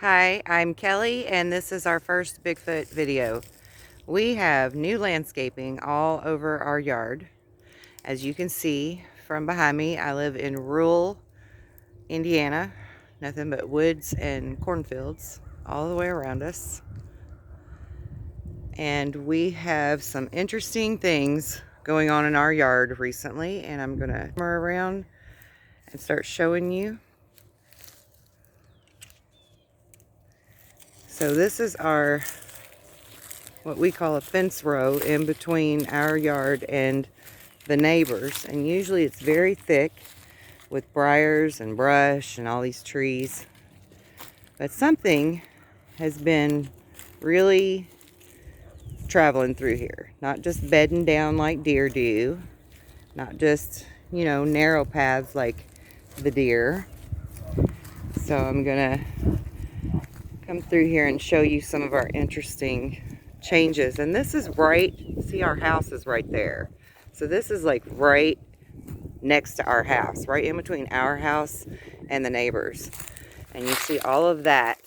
Hi, I'm Kelly, and this is our first Bigfoot video. We have new landscaping all over our yard. As you can see from behind me, I live in rural Indiana. Nothing but woods and cornfields all the way around us. And we have some interesting things going on in our yard recently, and I'm gonna come around and start showing you. So this is our, what we call a fence row in between our yard and the neighbors, and usually it's very thick with briars and brush and all these trees. But something has been really traveling through here, not just bedding down like deer do, not just, you know, narrow paths like the deer. So I'm gonna come through here and show you some of our interesting changes. And this is right, see, our house is right there. So this is like right next to our house, right in between our house and the neighbors. And you see all of that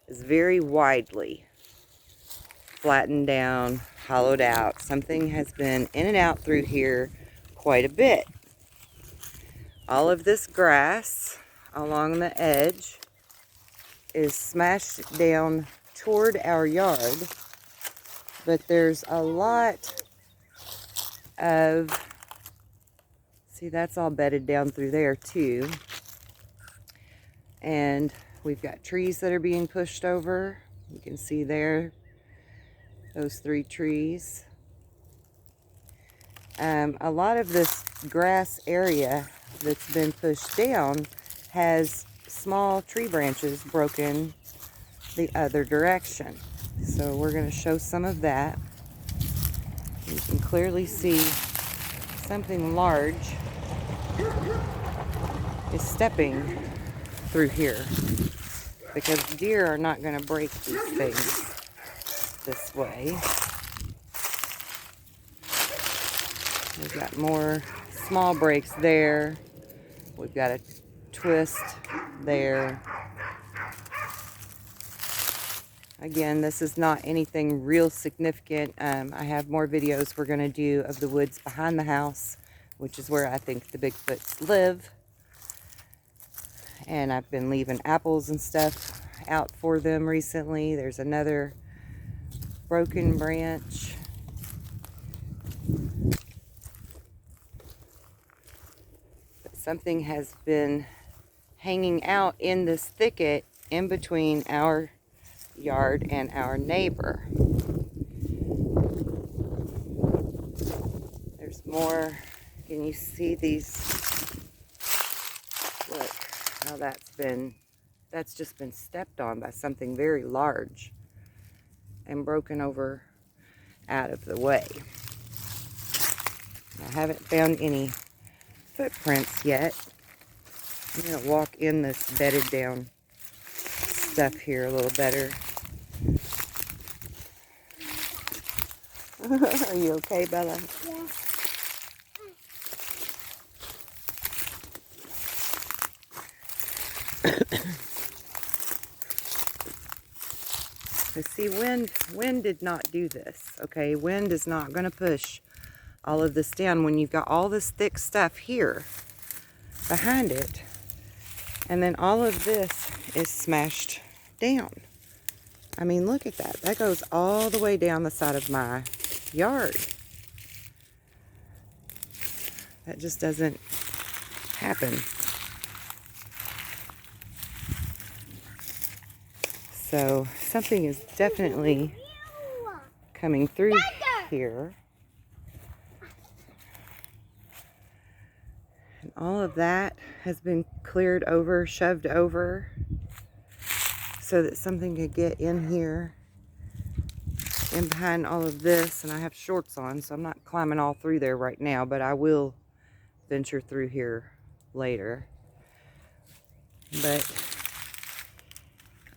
is very widely flattened down, hollowed out. Something has been in and out through here quite a bit. All of this grass along the edge is smashed down toward our yard, but there's a lot of, see, that's all bedded down through there too. And we've got trees that are being pushed over. You can see there, those 3 trees. A lot of this grass area that's been pushed down has small tree branches broken the other direction. So we're going to show some of that. You can clearly see something large is stepping through here, because deer are not going to break these things this way. We've got more small breaks there. We've got a twist there. Again, this is not anything real significant. I have more videos we're going to do of the woods behind the house, which is where I think the Bigfoots live. And I've been leaving apples and stuff out for them recently. There's another broken branch. But something has been hanging out in this thicket in between our yard and our neighbor. There's more. Can you see these? Look how that's just been stepped on by something very large and broken over out of the way. I haven't found any footprints yet. I'm going to walk in this bedded down stuff here a little better. Are you okay, Bella? Yeah. But see, wind did not do this, okay? Wind is not going to push all of this down when you've got all this thick stuff here behind it. And then all of this is smashed down. I mean, look at that. That goes all the way down the side of my yard. That just doesn't happen. So something is definitely coming through here. And all of that has been cleared over, shoved over, so that something could get in here and behind all of this. And I have shorts on, so I'm not climbing all through there right now, but I will venture through here later. But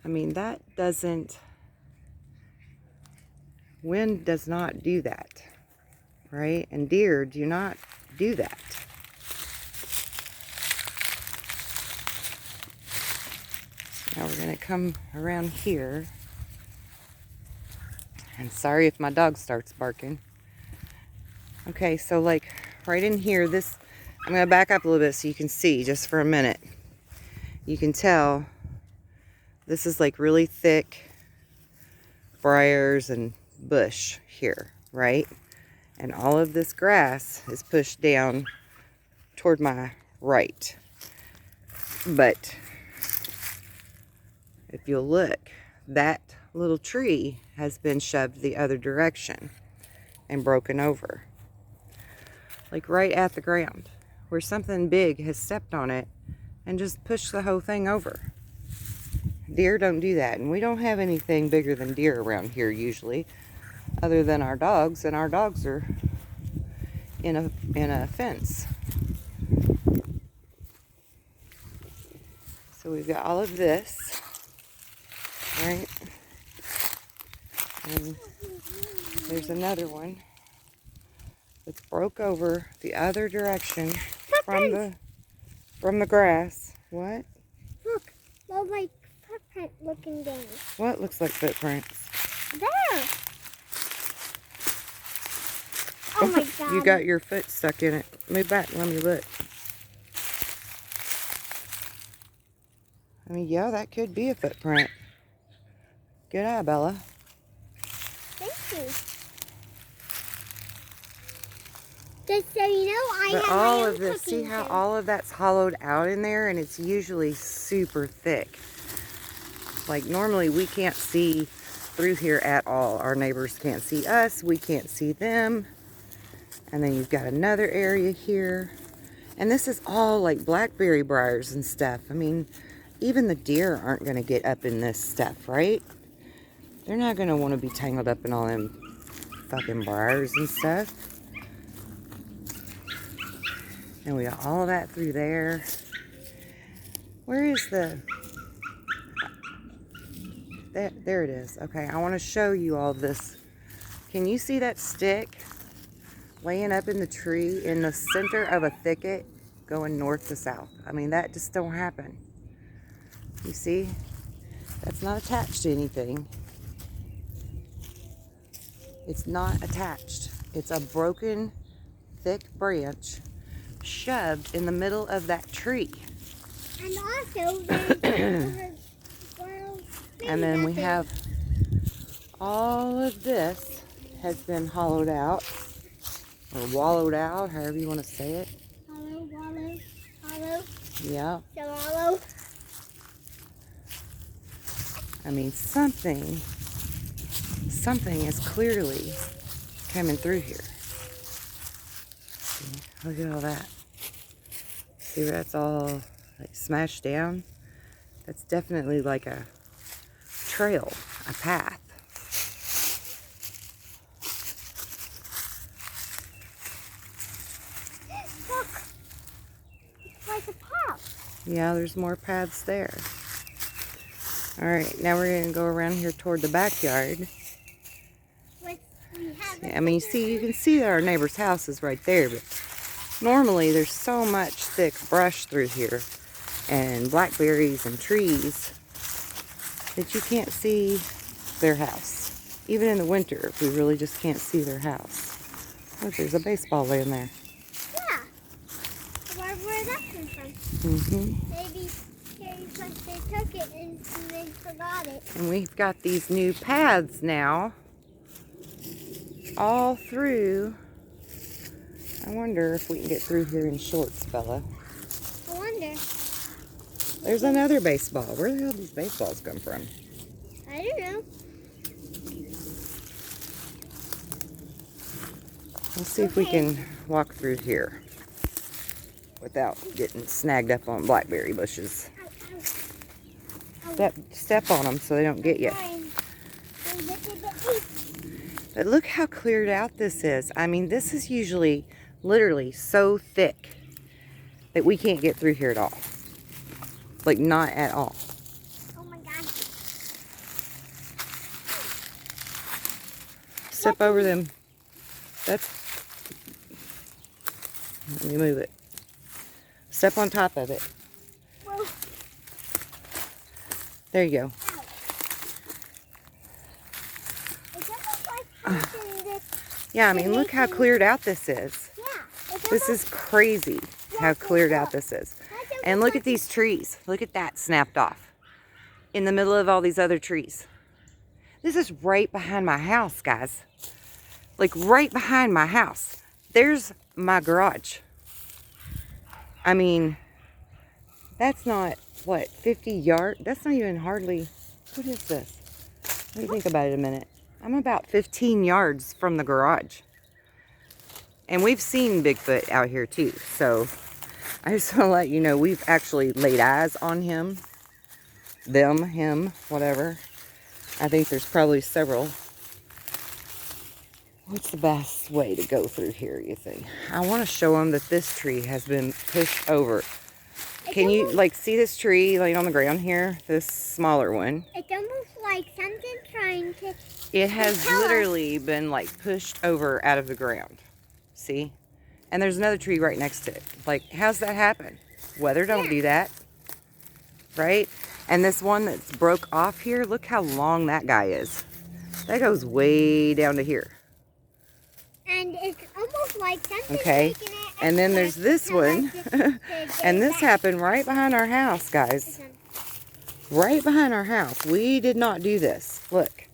I mean, that doesn't, wind does not do that, right? And deer do not do that. Now we're going to come around here. And sorry if my dog starts barking. Okay, so like right in here, I'm going to back up a little bit so you can see just for a minute. You can tell this is like really thick briars and bush here, right? And all of this grass is pushed down toward my right. But if you'll look, that little tree has been shoved the other direction and broken over. Like right at the ground, where something big has stepped on it and just pushed the whole thing over. Deer don't do that, and we don't have anything bigger than deer around here usually, other than our dogs, and our dogs are in a fence. So we've got all of this, right? And there's another one that's broke over the other direction from the grass. What? Look, those like footprint looking things. What looks like footprints? There. Oh my God. You got your foot stuck in it. Move back and let me look. I mean, yeah, that could be a footprint. Good eye, Bella. Thank you. Just so you know, I But have all my own of this, see cooking how thing. all of that's hollowed out in there, and it's usually super thick. Like normally we can't see through here at all. Our neighbors can't see us, we can't see them. And then you've got another area here. And this is all like blackberry briars and stuff. I mean, even the deer aren't going to get up in this stuff, right? They're not going to want to be tangled up in all them fucking briars and stuff. And we got all of that through there. Where is the... There it is. Okay, I want to show you all this. Can you see that stick laying up in the tree in the center of a thicket going north to south? I mean, that just don't happen. You see? That's not attached to anything. It's not attached. It's a broken, thick branch shoved in the middle of that tree. And also, there's And then we have all of this has been hollowed out or wallowed out, however you want to say it. Hollow. Yeah. So hollow. I mean, something is clearly coming through here. See, look at all that. See where that's all like smashed down? That's definitely like a trail, a path. Look. It's like a path. Yeah, there's more paths there. All right, now we're gonna go around here toward the backyard. I mean, you can see that our neighbor's house is right there, but normally there's so much thick brush through here and blackberries and trees that you can't see their house. Even in the winter, we really just can't see their house. Look, there's a baseball laying there. Yeah. Where that came from? Mm-hmm. Maybe they took it and they forgot it. And we've got these new paths now all through. I wonder if we can get through here in shorts, Bella. I wonder. There's another baseball. Where the hell did these baseballs come from? I don't know. Let's see if we can walk through here without getting snagged up on blackberry bushes. Step on them so they don't get you. But look how cleared out this is. I mean, this is usually literally so thick that we can't get through here at all. Like, not at all. Oh my God. Step over them. Let me move it. Step on top of it. Whoa. There you go. Ow. It's almost like something this. Yeah, I mean, look how cleared out this is. Yeah. It's This is crazy how cleared out this is. almost And look at these trees. Look at that snapped off in the middle of all these other trees. This is right behind my house, guys. Like right behind my house. There's my garage. I mean, that's not, what, 50 yards? That's not even hardly, what is this? Let me think about it a minute. I'm about 15 yards from the garage. And we've seen Bigfoot out here too. So I just want to let you know, we've actually laid eyes on him. Them, him, whatever. I think there's probably several. What's the best way to go through here, you think? I want to show them that this tree has been pushed over. Can you, like, see this tree laying on the ground here? This smaller one. It's almost like something trying to... It has literally been, like, pushed over out of the ground. See? And there's another tree right next to it. Like, how's that happen? Weather don't do that. Right? And this one that's broke off here, look how long that guy is. That goes way down to here. And it's almost like something Okay. taking it. And then there's this one. And this happened right behind our house, guys. Right behind our house. We did not do this. Look.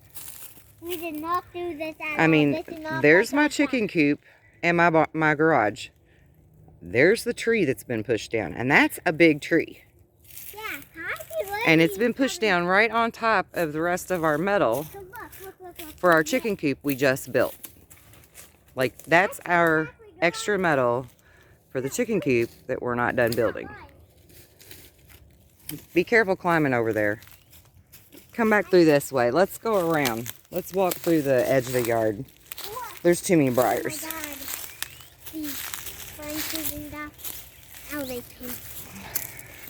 We did not do this at all. I mean, This is not there's like my our chicken coop and my garage. There's the tree that's been pushed down. And that's a big tree. Yeah, And it's been pushed down right on top of the rest of our metal So look. for our chicken coop we just built. Like, that's our extra metal for the chicken coop that we're not done building. Be careful climbing over there. Come back through this way. Let's go around. Let's walk through the edge of the yard. There's too many briars. Oh my God. These branches and stuff. Ow, they pink.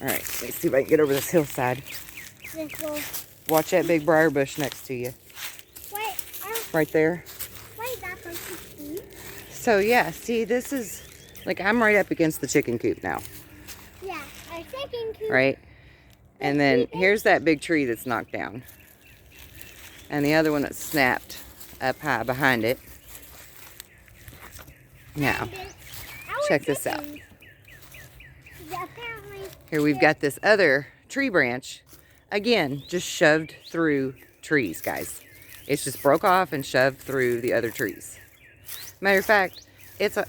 Alright, let's see if I can get over this hillside. This little... Watch that big briar bush next to you. Wait, Right there. wait, that's like 16? So yeah, see, this is, like, I'm right up against the chicken coop now. Yeah, our chicken coop. Right? And then here's that big tree that's knocked down. And the other one that's snapped up high behind it. Now, check this out. Apparently, Here we've got this other tree branch. Again, just shoved through trees, guys. It's just broke off and shoved through the other trees. Matter of fact,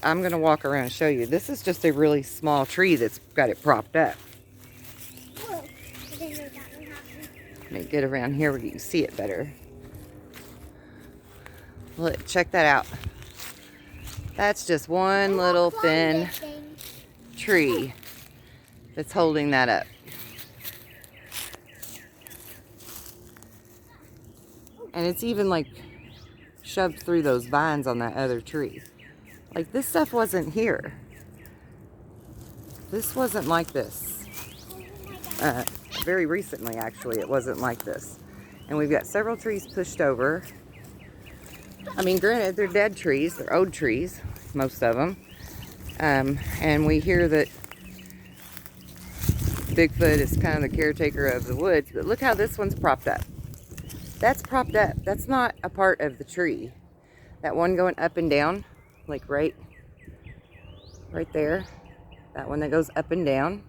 I'm going to walk around and show you. This is just a really small tree that's got it propped up. whoa, I didn't know that one happened. Let me get around here where you can see it better. Look, check that out. That's just one little thin tree that's holding that up. And it's even like shoved through those vines on that other tree. Like, this stuff wasn't here. This wasn't like this. Very recently, actually, it wasn't like this. And we've got several trees pushed over. I mean, granted, they're dead trees. They're old trees, most of them. And we hear that Bigfoot is kind of the caretaker of the woods. But look how this one's propped up. That's propped up. That's not a part of the tree. That one going up and down, like right there. That one that goes up and down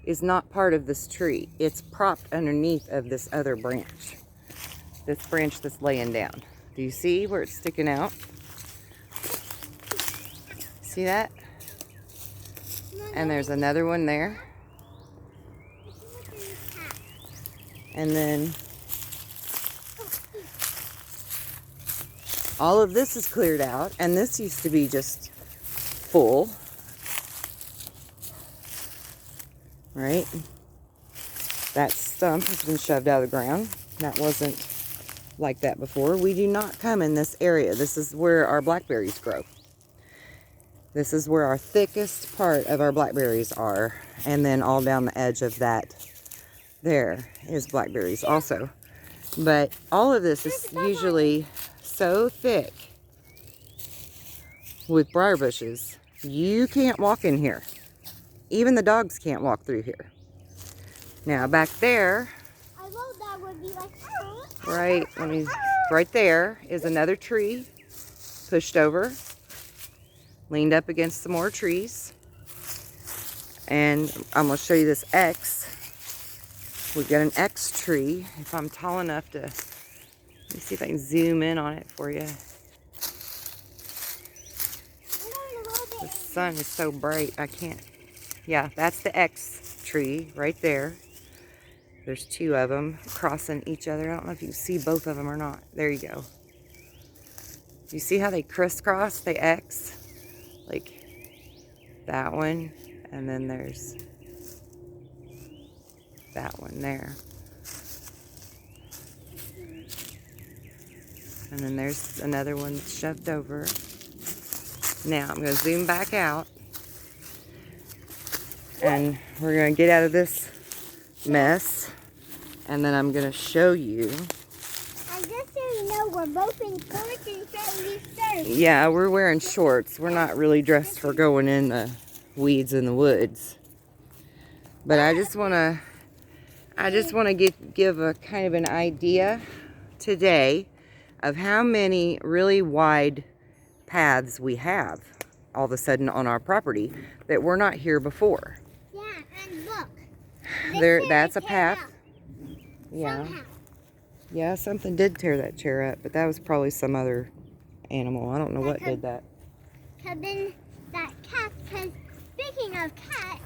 is not part of this tree. It's propped underneath of this other branch. This branch that's laying down. Do you see where it's sticking out? See that? And there's another one there. And then all of this is cleared out, and this used to be just full. Right? That stump has been shoved out of the ground. That wasn't like that before. We do not come in this area. This is where our blackberries grow. This is where our thickest part of our blackberries are. And then all down the edge of that there is blackberries also. But all of this is usually so thick with briar bushes, you can't walk in here. Even the dogs can't walk through here. Now back there, be like, oh. Right, right there is another tree pushed over, leaned up against some more trees. And I'm going to show you this X. We've got an X tree. If I'm tall enough to, let me see if I can zoom in on it for you. The sun is so bright, I can't. Yeah, that's the X tree right there. There's two of them crossing each other. I don't know if you can see both of them or not. There you go. You see how they crisscross? They X? Like that one. And then there's that one there. And then there's another one that's shoved over. Now I'm going to zoom back out. And we're going to get out of this mess. And then I'm going to show you. And just so you know, we're both in shorts and shirts. Yeah, we're wearing shorts. We're not really dressed for going in the weeds in the woods. But I just want to give a kind of an idea today of how many really wide paths we have all of a sudden on our property that were not here before. Yeah, and look. That's a path. Out. Yeah. Somehow. Yeah, something did tear that chair up, but that was probably some other animal. I don't know what did that. Cause then that cat, cause speaking of cat,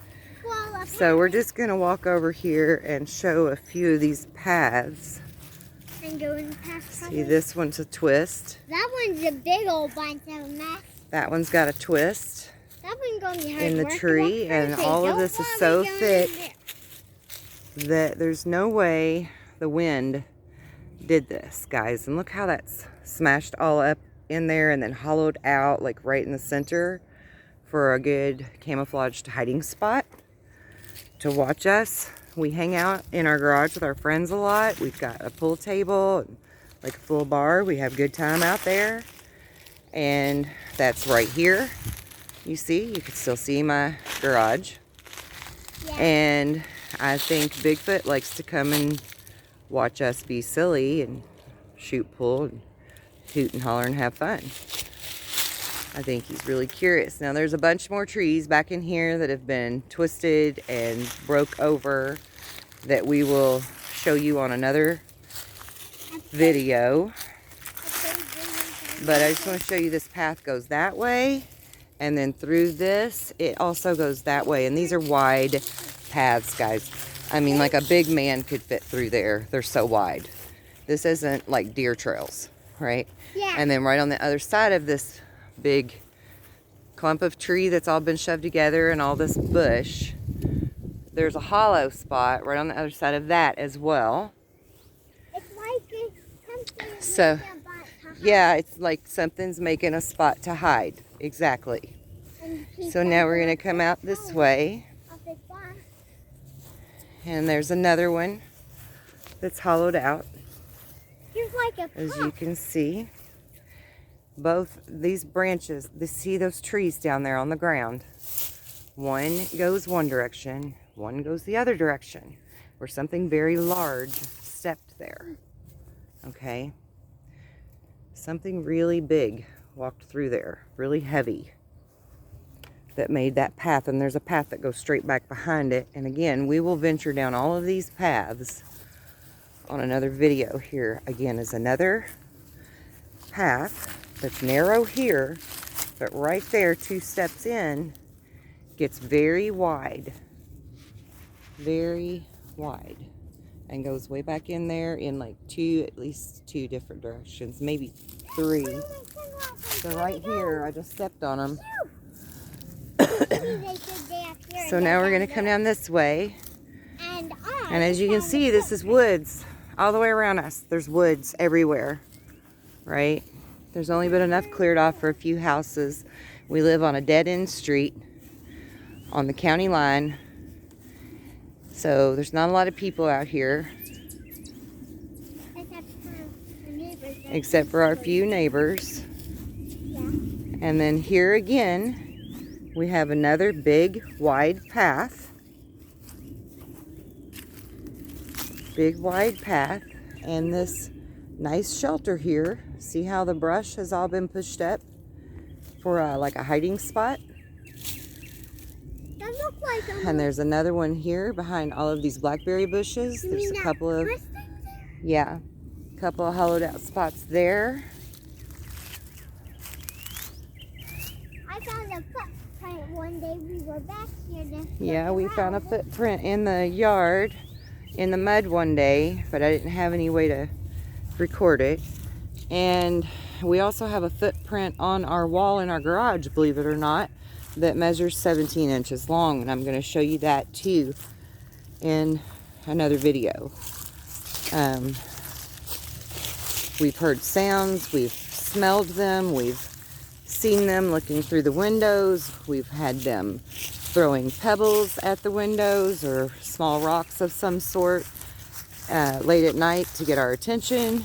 well, so we're just going to walk over here and show a few of these paths. And go in the path. See, this one's a twist. That one's a big old bunch of mess. That one's got a twist That one's going to be hard in the work to tree, walk and through, all so of this don't is want so me going thick in that there's no way the wind did this, guys. And look how that's smashed all up in there and then hollowed out like right in the center for a good camouflaged hiding spot to watch us. We hang out in our garage with our friends a lot. We've got a pool table, like a full bar. We have a good time out there. And that's right here. You see, you can still see my garage. Yeah. And I think Bigfoot likes to come and watch us be silly and shoot pool and hoot and holler and have fun. I think he's really curious. Now there's a bunch more trees back in here that have been twisted and broke over that we will show you on another video. But I just want to show you this path goes that way, and then through this it also goes that way. And these are wide paths, guys. I mean, like a big man could fit through there. They're so wide. This isn't like deer trails, right? Yeah. And then right on the other side of this big clump of tree that's all been shoved together and all this bush, there's a hollow spot right on the other side of that as well. It's like something. So, yeah, it's like something's making a spot to hide. Exactly. So now we're going to come out this way. And there's another one that's hollowed out. Here's like a as you can see. Both these branches, see those trees down there on the ground. One goes one direction, one goes the other direction, where something very large stepped there. Okay? Something really big walked through there, really heavy, that made that path. And there's a path that goes straight back behind it. And again, we will venture down all of these paths on another video. Here again is another path that's narrow here, but right there 2 steps in gets very wide, and goes way back in there in like at least two different directions, maybe 3. So right here, I just stepped on them. So now we're going to come down this way. And as you can see, this is woods all the way around us. There's woods everywhere, right? There's only been enough cleared off for a few houses. We live on a dead-end street on the county line. So there's not a lot of people out here. Except for our few neighbors. Yeah. And then here again, we have another big, wide path. Big, wide path. And this nice shelter here. See how the brush has all been pushed up for like a hiding spot? That looks like And there's another one here behind all of these blackberry bushes. There's a couple of, yeah, a couple of hollowed out spots there. I found a footprint one day. We were back here. Yeah, we found a footprint in the yard, in the mud one day, but I didn't have any way to record it. And we also have a footprint on our wall in our garage, believe it or not, that measures 17 inches long, and I'm going to show you that too in another video. We've heard sounds, we've smelled them, we've seen them looking through the windows, we've had them throwing pebbles at the windows or small rocks of some sort late at night to get our attention.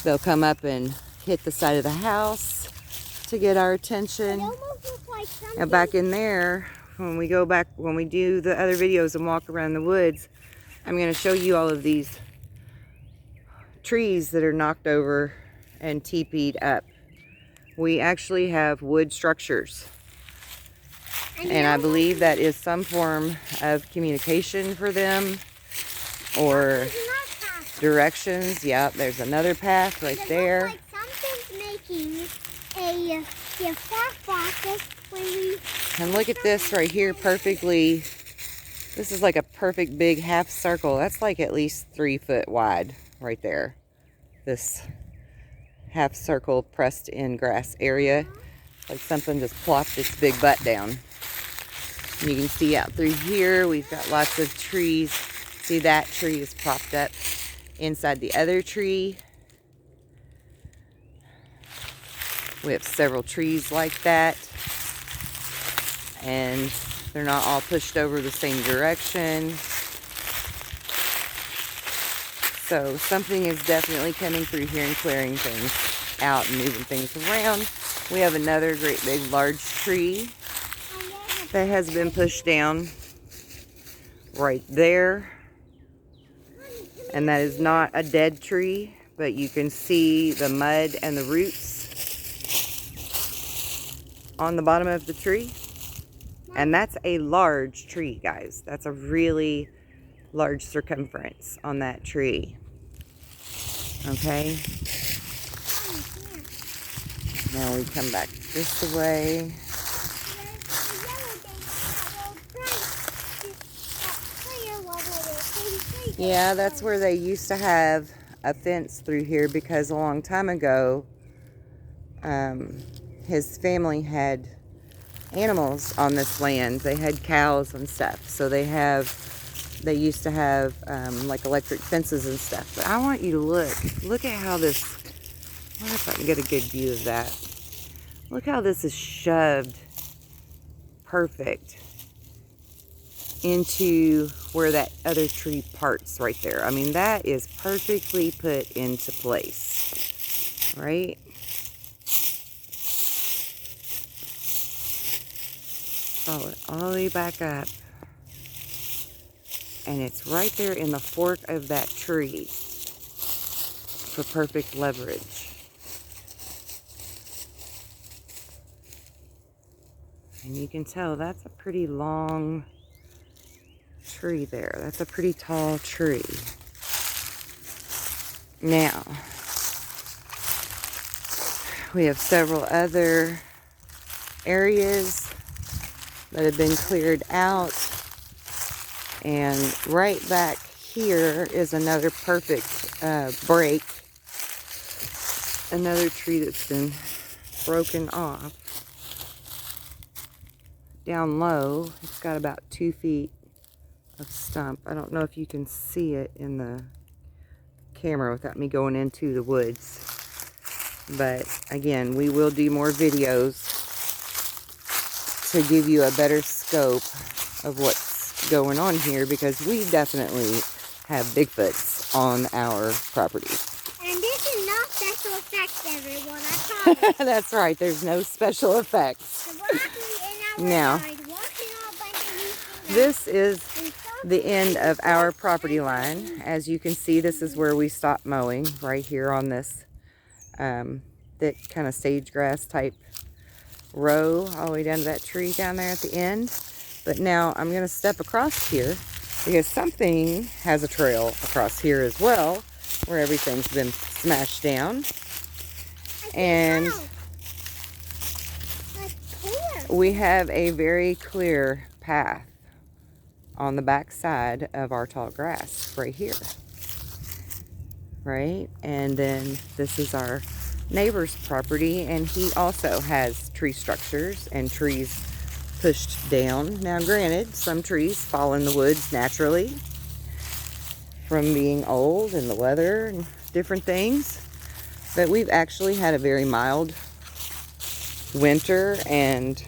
They'll come up and hit the side of the house to get our attention. It almost looks like something. Now back in there, when we go back, when we do the other videos and walk around the woods, I'm going to show you all of these trees that are knocked over and teepeed up. We actually have wood structures. And I believe that is some form of communication for them or directions. Yep, there's another path right there. It looks like something's making a gift box when we... And look at this right here, perfectly. This is like a perfect big half circle. That's like at least 3 foot wide right there. This half circle pressed in grass area. Like something just plopped its big butt down. And you can see out through here, we've got lots of trees. See, that tree is propped up inside the other tree. We have several trees like that. And they're not all pushed over the same direction. So something is definitely coming through here and clearing things out and moving things around. We have another great big large tree that has been pushed down right there. And that is not a dead tree, but you can see the mud and the roots on the bottom of the tree. And that's a large tree, guys. That's a really large circumference on that tree. Okay. Now we come back this way. Yeah, that's where they used to have a fence through here because a long time ago, his family had animals on this land. They had cows and stuff. So they used to have like electric fences and stuff. But I want you to look at how this, what if I can get a good view of that? Look how this is shoved perfect into where that other tree parts right there. I mean, that is perfectly put into place, right? Follow it all the way back up. And it's right there in the fork of that tree for perfect leverage. And you can tell that's a pretty long tree there. That's a pretty tall tree. Now, we have several other areas that have been cleared out. And right back here is another perfect break. Another tree that's been broken off. Down low, it's got about 2 feet of stump. I don't know if you can see it in the camera without me going into the woods. But again, we will do more videos to give you a better scope of what's going on here, because we definitely have Bigfoots on our property. And this is not special effects, everyone, I promise. That's right, there's no special effects. So we're actually in our Now, yard, walking all bunch of these things this is the end of our property line. As you can see, this is where we stopped mowing, right here on this thick kind of sage grass type row, all the way down to that tree down there at the end. But now I'm going to step across here because something has a trail across here as well, where everything's been smashed down. And we have a very clear path on the back side of our tall grass right here. Right? And then this is our neighbor's property, and he also has tree structures and trees pushed down. Now granted, some trees fall in the woods naturally from being old and the weather and different things, but we've actually had a very mild winter and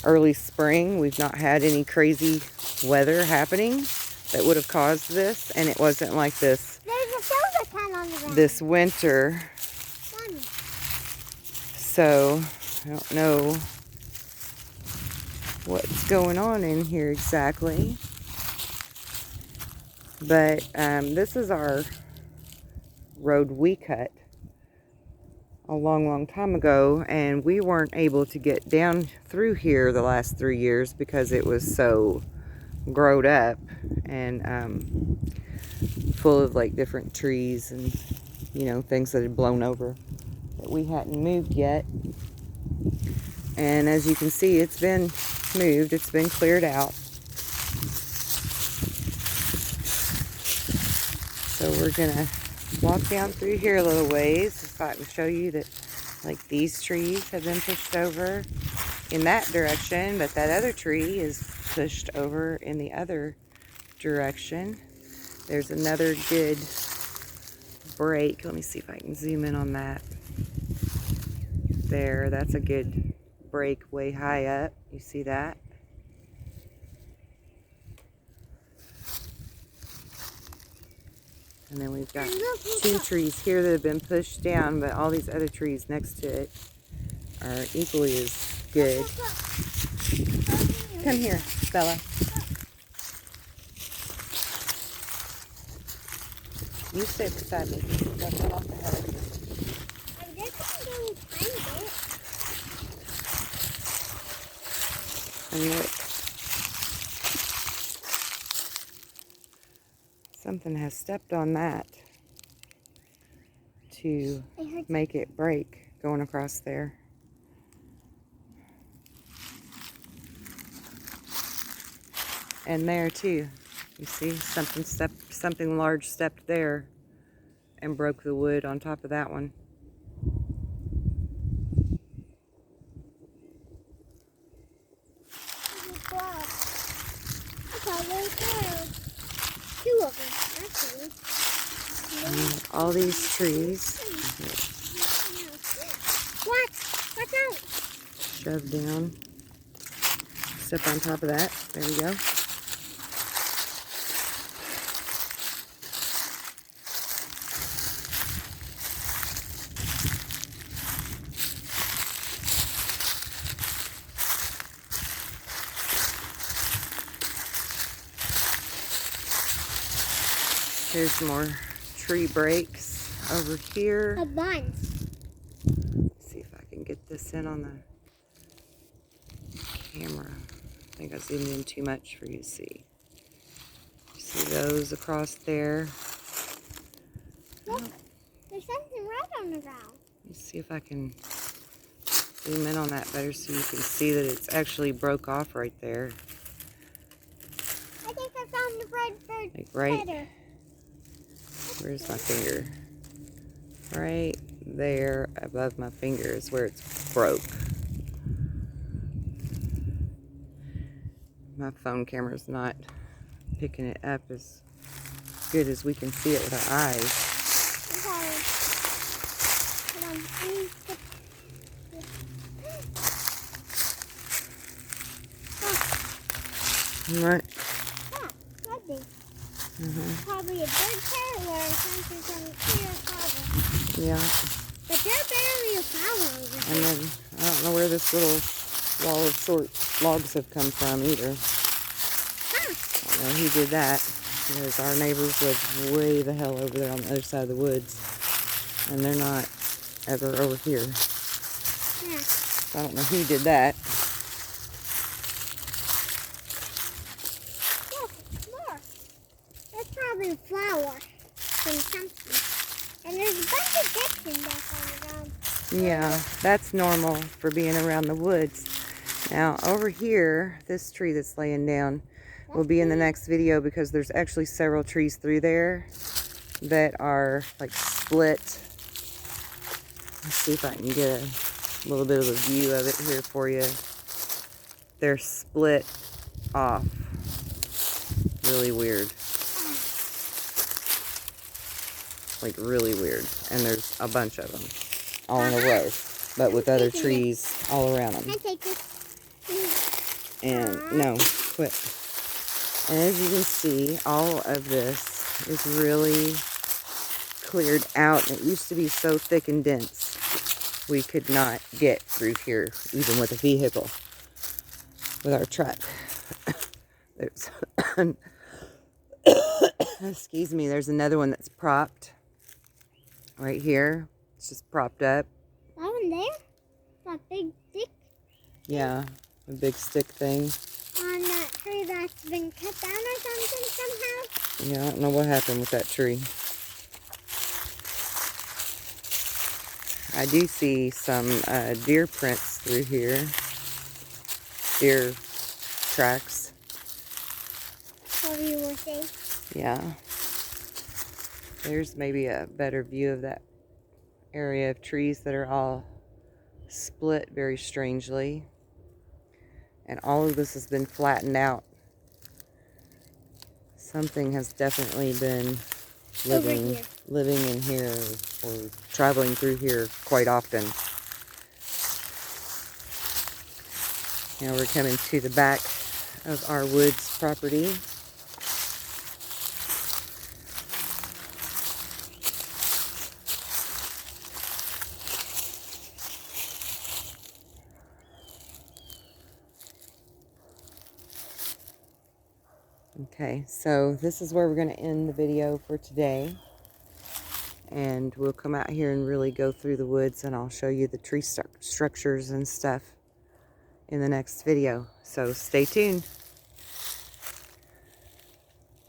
early spring. We've not had any crazy weather happening that would have caused this, and it wasn't like this. There's a silver pen on the ground. This winter. Mommy. So I don't know what's going on in here exactly, but this is our road we cut a long time ago, and we weren't able to get down through here the last 3 years because it was so growed up and full of like different trees and, you know, things that had blown over that we hadn't moved yet. And as you can see, it's been moved, it's been cleared out. So we're gonna walk down through here a little ways so I can show you that, like, these trees have been pushed over in that direction, but that other tree is pushed over in the other direction. There's another good break. Let me see if I can zoom in on that. There, that's a good break way high up. You see that? And then we've got 2 trees here that have been pushed down, but all these other trees next to it are equally as good. Come here, Bella. You stay beside me. Don't come off the head. I'm just going to find it. And look. Something has stepped on that to make it break going across there. And there too, you see something large stepped there and broke the wood on top of that one. Two of them, actually. And all these trees. Watch out! Shoved down. Step on top of that. There we go. Here's more tree breaks over here. A bunch. Let's see if I can get this in on the camera. I think I zoomed in too much for you to see. See those across there? Look, there's something red on the ground. Let's see if I can zoom in on that better so you can see that it's actually broke off right there. I think I found the red bird Like right. feather. Where's my finger? Right there above my finger is where it's broke. My phone camera's not picking it up as good as we can see it with our eyes. Right. Probably a bird tail or something from a clear flower. Yeah. But they're barely a flower over here. And then I don't know where this little wall of short logs have come from either. Well, he did that because our neighbors live way the hell over there on the other side of the woods. And they're not ever over here. Yeah. So I don't know who did that. Look, more. That's probably a flower from something. And there's a bunch of dicks in back on the ground. Yeah, that's normal for being around the woods. Now, over here, this tree that's laying down will be in the next video because there's actually several trees through there that are like split. Let's see if I can get a little bit of a view of it here for you. They're split off. Really weird. Like really weird. And there's a bunch of them all in a row, but with other trees all around them. I take this. And no, quit. And as you can see, all of this is really cleared out. It used to be so thick and dense we could not get through here even with a vehicle, with our truck. There's excuse me, there's another one that's propped right here. It's just propped up. That one there? That big stick? Yeah, a big stick thing. On that tree that's been cut down or something somehow? Yeah, I don't know what happened with that tree. I do see some deer prints through here. Deer tracks. What you were saying? Yeah. There's maybe a better view of that area of trees that are all split very strangely. And all of this has been flattened out. Something has definitely been living in here or traveling through here quite often. Now we're coming to the back of our woods property. Okay, so this is where we're going to end the video for today. And we'll come out here and really go through the woods, and I'll show you the tree structures and stuff in the next video. So stay tuned.